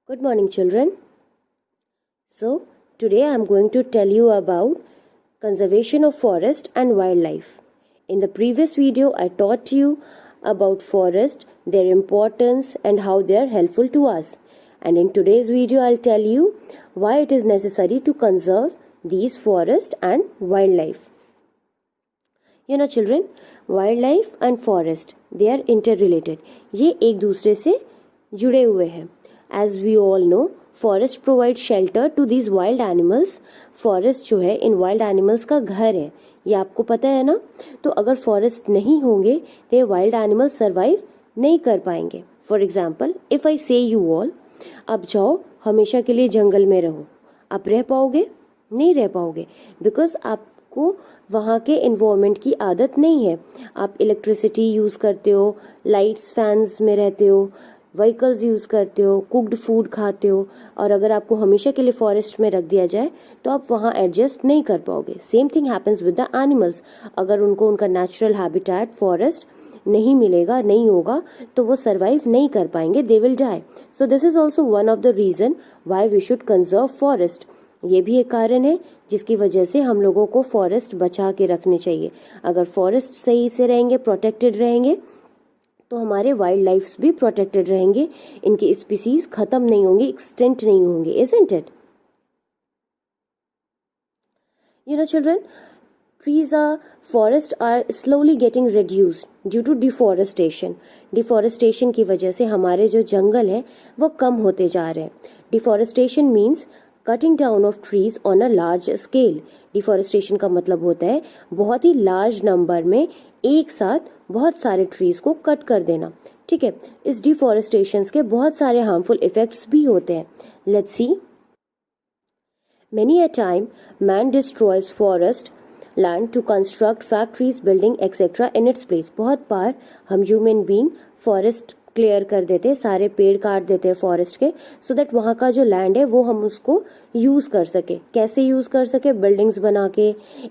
Good morning, children. So, today I am going to tell you about conservation of forest and wildlife. In the previous video, I taught you about forest, their importance and how they are helpful to us. And in today's video, I'll tell you why it is necessary to conserve these forest and wildlife. You know, children, wildlife and forest, they are interrelated. ये एक दूसरे से जुड़े हुए हैं. As we all know, forest provide shelter to these wild animals. Forest जो है इन wild animals का घर है, ये आपको पता है ना. तो अगर forest नहीं होंगे तो ये wild animals survive नहीं कर पाएंगे. For example, if I say you all, अब जाओ हमेशा के लिए जंगल में रहो, आप रह पाओगे? नहीं रह पाओगे, बिकॉज आपको वहाँ के इन्वायरमेंट की आदत नहीं है. आप इलेक्ट्रिसिटी यूज़ करते हो, लाइट्स फैंस में रहते हो, व्हीकल्स यूज़ करते हो, कुक्ड फूड खाते हो, और अगर आपको हमेशा के लिए फॉरेस्ट में रख दिया जाए तो आप वहाँ एडजस्ट नहीं कर पाओगे. Same thing happens with the animals. अगर उनको उनका नेचुरल हैबिटेट फॉरेस्ट नहीं मिलेगा, नहीं होगा, तो वो सर्वाइव नहीं कर पाएंगे, they will die. So this is also one of the reason why we should conserve forest. ये भी एक कारण है जिसकी वजह से हम लोगों को फॉरेस्ट बचा के रखने चाहिए. अगर फॉरेस्ट सही से रहेंगे, प्रोटेक्टेड रहेंगे, तो हमारे वाइल्ड लाइफ्स भी प्रोटेक्टेड रहेंगे, इनकी स्पीसीज खत्म नहीं होंगी, एक्सटेंट नहीं होंगे. Isn't it? You know, children, forests are slowly getting reduced due to deforestation. Deforestation की वजह से हमारे जो जंगल है वो कम होते जा रहे हैं. Deforestation means cutting down of trees on a large scale. Deforestation का मतलब होता है बहुत ही लार्ज नंबर में एक साथ बहुत सारे ट्रीज को कट कर देना. ठीक है, इस डिफॉरेस्टेशन के बहुत सारे हार्मफुल इफेक्ट्स भी होते हैं. Let's see. Many a time, man destroys forest land to construct factories, building, etc. in its place. बहुत बार हम ह्यूमन बीइंग फॉरेस्ट क्लियर कर देते हैं, सारे पेड़ काट देते हैं फॉरेस्ट के, सो दैट वहाँ का जो लैंड है वो हम उसको यूज़ कर सके. कैसे यूज़ कर सके? बिल्डिंग्स बना के,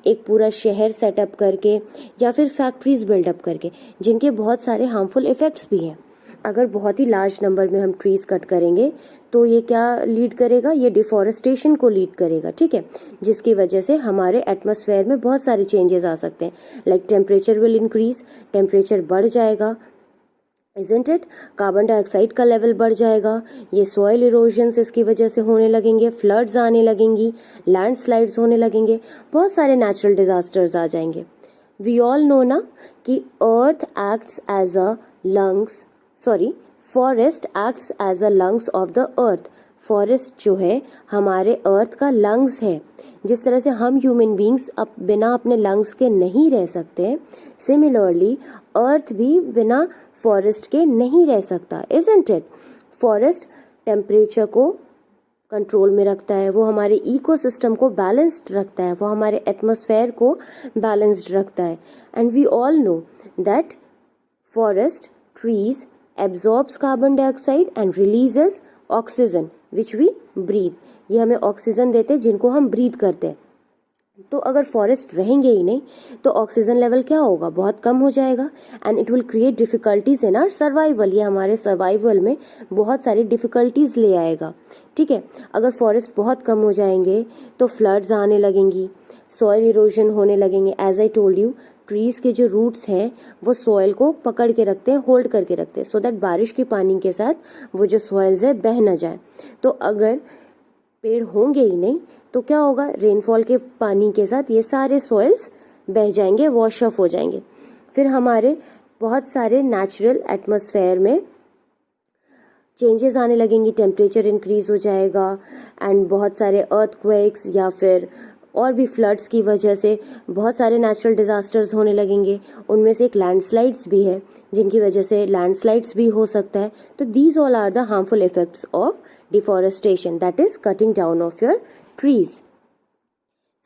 एक पूरा शहर सेटअप करके, या फिर फैक्ट्रीज बिल्डअप करके, जिनके बहुत सारे हार्मफुल इफेक्ट्स भी हैं. अगर बहुत ही लार्ज नंबर में हम ट्रीज कट करेंगे तो ये क्या लीड करेगा? ये डिफॉरेस्टेशन को लीड करेगा. ठीक है, जिसकी वजह से हमारे एटमॉस्फेयर में बहुत सारे चेंजेस आ सकते हैं. Like temperature will increase, temperature बढ़ जाएगा. Isn't it? कार्बन डाइऑक्साइड का लेवल बढ़ जाएगा. ये सॉइल इरोजन्स इसकी वजह से होने लगेंगे, फ्लड्स आने लगेंगी, लैंडस्लाइड्स होने लगेंगे, बहुत सारे नेचुरल डिजास्टर्स आ जाएंगे. वी ऑल नो ना कि earth acts as a lungs, forest acts as a lungs of the earth. Forest जो है हमारे अर्थ का लंग्स है. जिस तरह से हम ह्यूमन बींग्स बिना अपने लंग्स के नहीं रह सकते, सिमिलरली अर्थ भी बिना फॉरेस्ट के नहीं रह सकता. Isn't it? फॉरेस्ट टेम्परेचर को कंट्रोल में रखता है, वो हमारे इकोसिस्टम को बैलेंस्ड रखता है, वो हमारे एटमॉस्फेयर को बैलेंस्ड रखता है. And we all know that forest trees absorbs carbon dioxide and releases oxygen which we breathe. ये हमें ऑक्सीजन देते हैं जिनको हम ब्रीथ करते हैं. तो अगर फॉरेस्ट रहेंगे ही नहीं तो ऑक्सीजन लेवल क्या होगा? बहुत कम हो जाएगा. And it will create difficulties in our survival. ये हमारे सर्वाइवल में बहुत सारी डिफिकल्टीज ले आएगा. ठीक है, अगर फॉरेस्ट बहुत कम हो जाएंगे तो फ्लड्स आने लगेंगी, सॉइल इरोजन होने लगेंगे. As I told you, trees के जो रूट्स हैं वो सॉइल को पकड़ के रखते हैं, होल्ड करके रखते हैं, सो दैट बारिश के पानी के साथ वो जो सॉइल्स है बह न जाए. तो अगर पेड़ होंगे ही नहीं तो क्या होगा? रेनफॉल के पानी के साथ ये सारे सॉइल्स बह जाएंगे, वॉश ऑफ हो जाएंगे. फिर हमारे बहुत सारे नेचुरल एटमॉस्फेयर में चेंजेस आने लगेंगी, टेम्परेचर इंक्रीज हो जाएगा, एंड बहुत सारे अर्थक्वेक्स या फिर और भी फ्लड्स की वजह से बहुत सारे नेचुरल डिजास्टर्स होने लगेंगे. उनमें से एक लैंडस्लाइड्स भी है, जिनकी वजह से लैंडस्लाइड्स भी हो सकता है. तो these all are the harmful effects of deforestation, that is cutting down of your trees.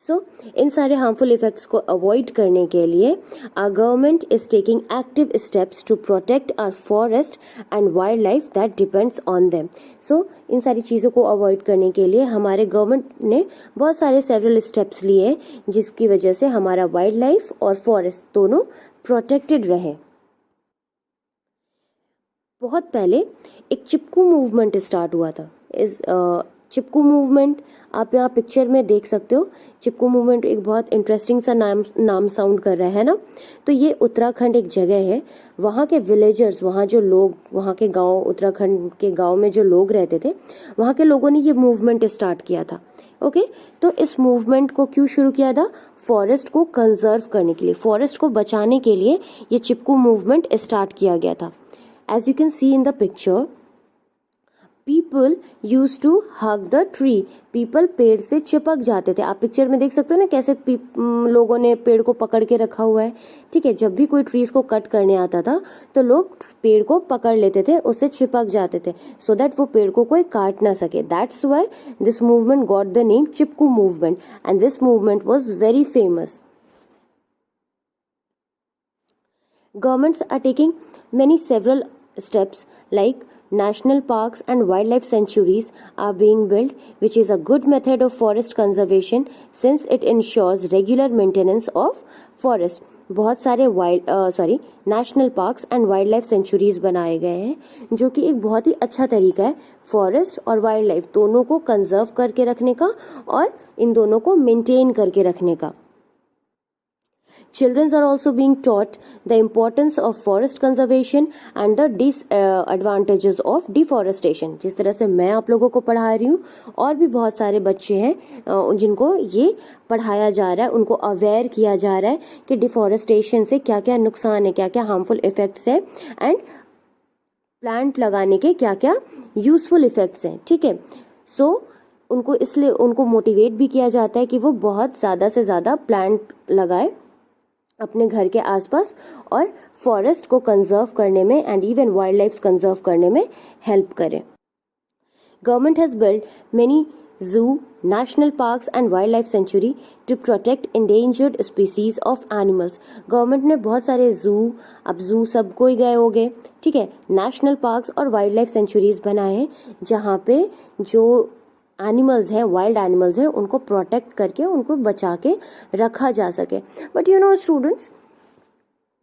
So इन सारे हार्मफुल इफेक्ट्स को अवॉइड करने के लिए our government is taking active steps to protect our forest and wild life that depends on them. So इन सारी चीज़ों को अवॉइड करने के लिए हमारे गवर्नमेंट ने बहुत सारे सेवरल स्टेप्स लिए, जिसकी वजह से हमारा वाइल्ड लाइफ और फॉरेस्ट दोनों प्रोटेक्टेड रहे. बहुत पहले एक चिपकू मूवमेंट स्टार्ट हुआ था. इज चिपकू मूवमेंट। आप यहाँ पिक्चर में देख सकते हो, चिपकू मूवमेंट एक बहुत इंटरेस्टिंग सा नाम साउंड कर रहा है ना। तो ये उत्तराखंड एक जगह है, वहाँ के विलेजर्स, वहाँ जो लोग, वहाँ के गांव, उत्तराखंड के गांव में जो लोग रहते थे, वहाँ के लोगों ने ये मूवमेंट स्टार्ट किया था। ओके, तो इस मूवमेंट को क्यों शुरू किया था? फॉरेस्ट को कंजर्व करने के लिए, फॉरेस्ट को बचाने के लिए ये चिपकू मूवमेंट स्टार्ट किया गया था। As you can see in the picture, people use to hug the tree. People पेड़ से चिपक जाते थे। आप पिक्चर में देख सकते हो ना कैसे लोगों ने पेड़ को पकड़ के रखा हुआ है। ठीक है, जब भी कोई ट्रीज को कट करने आता था तो लोग पेड़ को पकड़ लेते थे, उससे चिपक जाते थे, सो दैट वो पेड़ को कोई काट ना सके। That's why this movement got the name Chipko movement and this movement was very famous. Governments are taking several steps, like national parks and wildlife sanctuaries are being built, which is a good method of forest conservation since it ensures regular maintenance of forest. बहुत सारे national parks and wild life sanctuaries बनाए गए हैं, जो कि एक बहुत ही अच्छा तरीका है फॉरेस्ट और वाइल्ड लाइफ दोनों को कंजर्व करके रखने का और इन दोनों को मेंटेन करके रखने का। Children are also being taught the importance of forest conservation and the disadvantages of deforestation। जिस तरह से मैं आप लोगों को पढ़ा रही हूँ, और भी बहुत सारे बच्चे हैं जिनको ये पढ़ाया जा रहा है, उनको अवेयर किया जा रहा है कि डिफॉरेस्टेशन से क्या क्या नुकसान है, क्या क्या हार्मफुल इफेक्ट्स है, एंड प्लांट लगाने के क्या क्या यूजफुल इफेक्ट्स हैं। ठीक है, सो उनको इसलिए उनको मोटिवेट भी किया जाता है कि वो बहुत ज़्यादा से ज़्यादा प्लांट लगाए अपने घर के आसपास और फॉरेस्ट को कंजर्व करने में and even wild life conserve करने में हेल्प करें। Government has build many zoo, national parks and wild life sanctuary to protect endangered species of animals. Government ने बहुत सारे जू, अब जू सबको ही गए होंगे, ठीक है, नेशनल पार्क्स और वाइल्ड लाइफ सेंचुरीज बनाए हैं जहाँ पे जो एनिमल्स हैं, वाइल्ड एनिमल्स हैं, उनको प्रोटेक्ट करके उनको बचा के रखा जा सके। बट यू नो स्टूडेंट्स,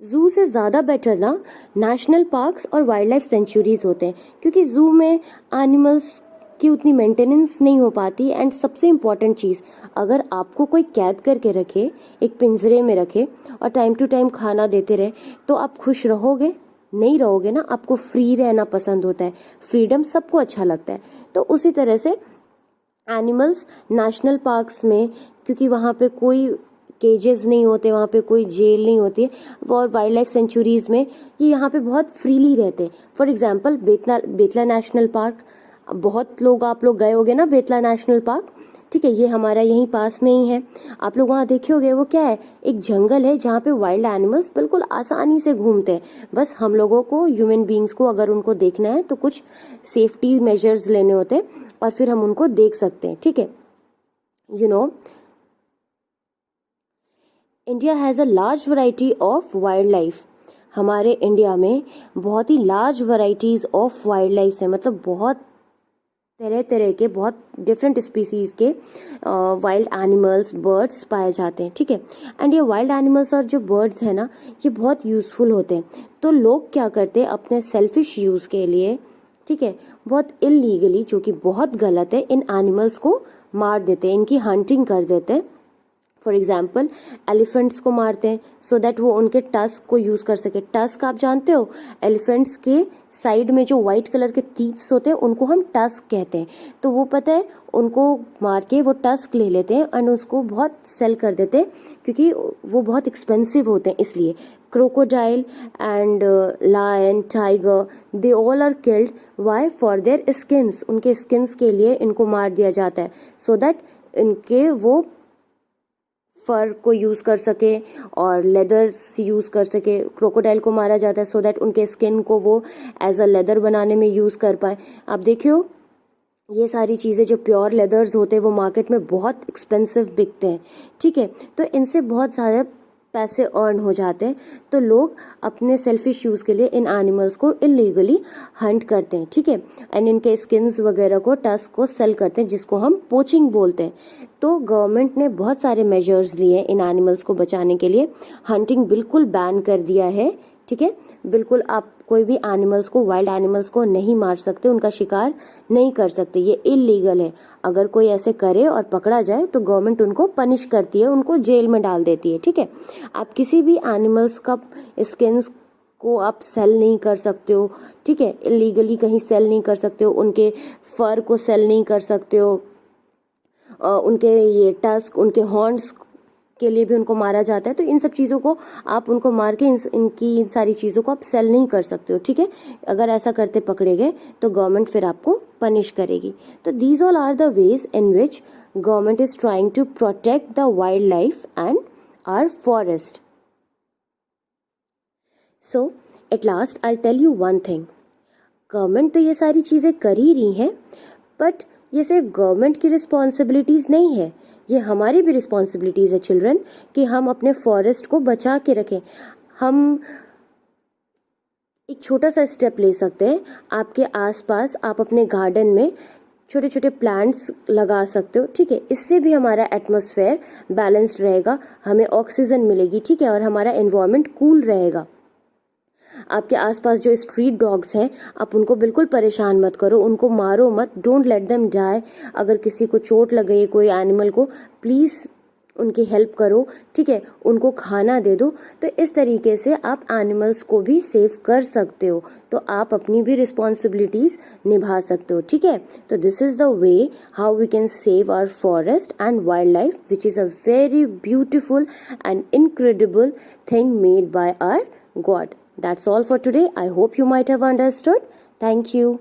जू से ज़्यादा बेटर ना नेशनल पार्क्स और वाइल्ड लाइफ सेंचुरीज होते हैं, क्योंकि जू में एनिमल्स की उतनी मेंटेनेंस नहीं हो पाती। एंड सबसे इम्पॉर्टेंट चीज़, अगर आपको कोई कैद करके रखे, एक पिंजरे में रखे और टाइम टू टाइम खाना देते रहे, तो आप खुश रहोगे? नहीं रहोगे ना। आपको फ्री रहना पसंद होता है, फ्रीडम सबको अच्छा लगता है। तो उसी तरह से एनिमल्स नेशनल पार्क्स में, क्योंकि वहाँ पे कोई केजेस नहीं होते, वहाँ पे कोई जेल नहीं होती है, और वाइल्ड लाइफ सेंचुरीज में ये यहाँ पे बहुत फ्रीली रहते हैं। For example Betla national park, बहुत लोग आप लोग गए होंगे ना बेतला नेशनल पार्क, ठीक है, ये हमारा यहीं पास में ही है। आप लोग वहाँ देखे होंगे, वो क्या है, एक जंगल है जहाँ पे वाइल्ड एनिमल्स बिल्कुल आसानी से घूमते हैं। बस हम लोगों को, ह्यूमन बींग्स को, अगर उनको देखना है तो कुछ सेफ्टी मेजर्स लेने होते हैं और फिर हम उनको देख सकते हैं। ठीक है, you know India has a large variety of wild life. हमारे इंडिया में बहुत ही large varieties of wild life है, मतलब बहुत तरह तरह के, बहुत डिफरेंट स्पीसीज के वाइल्ड एनिमल्स, बर्ड्स पाए जाते हैं। ठीक है, एंड ये वाइल्ड एनिमल्स और जो बर्ड्स हैं ना, ये बहुत यूज़फुल होते हैं। तो लोग क्या करते हैं, अपने सेल्फिश यूज़ के लिए, ठीक है, बहुत इलीगली, जो कि बहुत गलत है, इन एनिमल्स को मार देते हैं, इनकी हंटिंग कर देते हैं। फॉर एग्जाम्पल एलिफेंट्स को मारते हैं सो दैट वो उनके टस्क को यूज़ कर सके। टस्क आप जानते हो, एलिफेंट्स के साइड में जो वाइट कलर के टीथ्स होते हैं उनको हम टस्क कहते हैं। तो वो पता है, उनको मार के वो टस्क ले लेते हैं एंड उसको बहुत सेल कर देते हैं, क्योंकि वो बहुत एक्सपेंसिव होते हैं इसलिए। Crocodile and lion, tiger, they all are killed why for their skins. उनके स्किन्स के लिए इनको मार दिया जाता है सो दैट इनके वो फर को यूज़ कर सके और लेदर्स यूज़ कर सके। क्रोकोडाइल को मारा जाता है सो दैट उनके स्किन को वो एज अ लेदर बनाने में यूज़ कर पाए। आप देखियो, ये सारी चीज़ें जो प्योर लेदर्स होते हैं वो मार्केट में बहुत एक्सपेंसिव बिकते हैं। ठीक है, तो इनसे बहुत सारे पैसे अर्न हो जाते हैं। तो लोग अपने सेल्फिश यूज़ के लिए इन एनिमल्स को इलीगली हंट करते हैं। ठीक है, एंड इनके स्किन्स वगैरह को, टस्क को सेल करते हैं, जिसको हम पोचिंग बोलते हैं। तो गवर्नमेंट ने बहुत सारे मेजर्स लिए इन एनिमल्स को बचाने के लिए। हंटिंग बिल्कुल बैन कर दिया है। ठीक है, बिल्कुल आप कोई भी एनिमल्स को, वाइल्ड एनिमल्स को नहीं मार सकते, उनका शिकार नहीं कर सकते, ये इलीगल है। अगर कोई ऐसे करे और पकड़ा जाए तो गवर्नमेंट उनको पनिश करती है, उनको जेल में डाल देती है, ठीक है। आप किसी भी एनिमल्स का स्किन्स को आप सेल नहीं कर सकते हो, ठीक है, इलीगली कहीं सेल नहीं कर सकते हो, उनके फर को सेल नहीं कर सकते हो, उनके ये टस्क, उनके हॉर्न्स के लिए भी उनको मारा जाता है। तो इन सब चीज़ों को आप उनको मार के इनकी इन सारी चीज़ों को आप सेल नहीं कर सकते हो, ठीक है। अगर ऐसा करते पकड़े गए तो गवर्नमेंट फिर आपको पनिश करेगी। तो these all are the ways in which government is trying to protect the wild life and our forest. So at last I tell you one thing, government तो ये सारी चीज़ें कर ही रही हैं, बट ये सिर्फ गवर्नमेंट की रिस्पॉन्सिबिलिटीज़ नहीं है, ये हमारी भी रिस्पॉन्सिबिलिटीज़ है चिल्ड्रन, कि हम अपने फॉरेस्ट को बचा के रखें। हम एक छोटा सा स्टेप ले सकते हैं, आपके आसपास आप अपने गार्डन में छोटे छोटे प्लांट्स लगा सकते हो, ठीक है। इससे भी हमारा एटमॉस्फेयर बैलेंस्ड रहेगा, हमें ऑक्सीजन मिलेगी, ठीक है, और हमारा एनवायरनमेंट कूल रहेगा। आपके आसपास जो स्ट्रीट डॉग्स हैं, आप उनको बिल्कुल परेशान मत करो, उनको मारो मत, डोंट लेट देम डाई। अगर किसी को चोट लग गई कोई एनिमल को, प्लीज़ उनकी हेल्प करो, ठीक है, उनको खाना दे दो। तो इस तरीके से आप एनिमल्स को भी सेव कर सकते हो, तो आप अपनी भी रिस्पॉन्सिबिलिटीज़ निभा सकते हो, ठीक है। तो this is the way how we can save our forest and wild life, which is a very beautiful and incredible thing made by our God. That's all for today. I hope you might have understood. Thank you.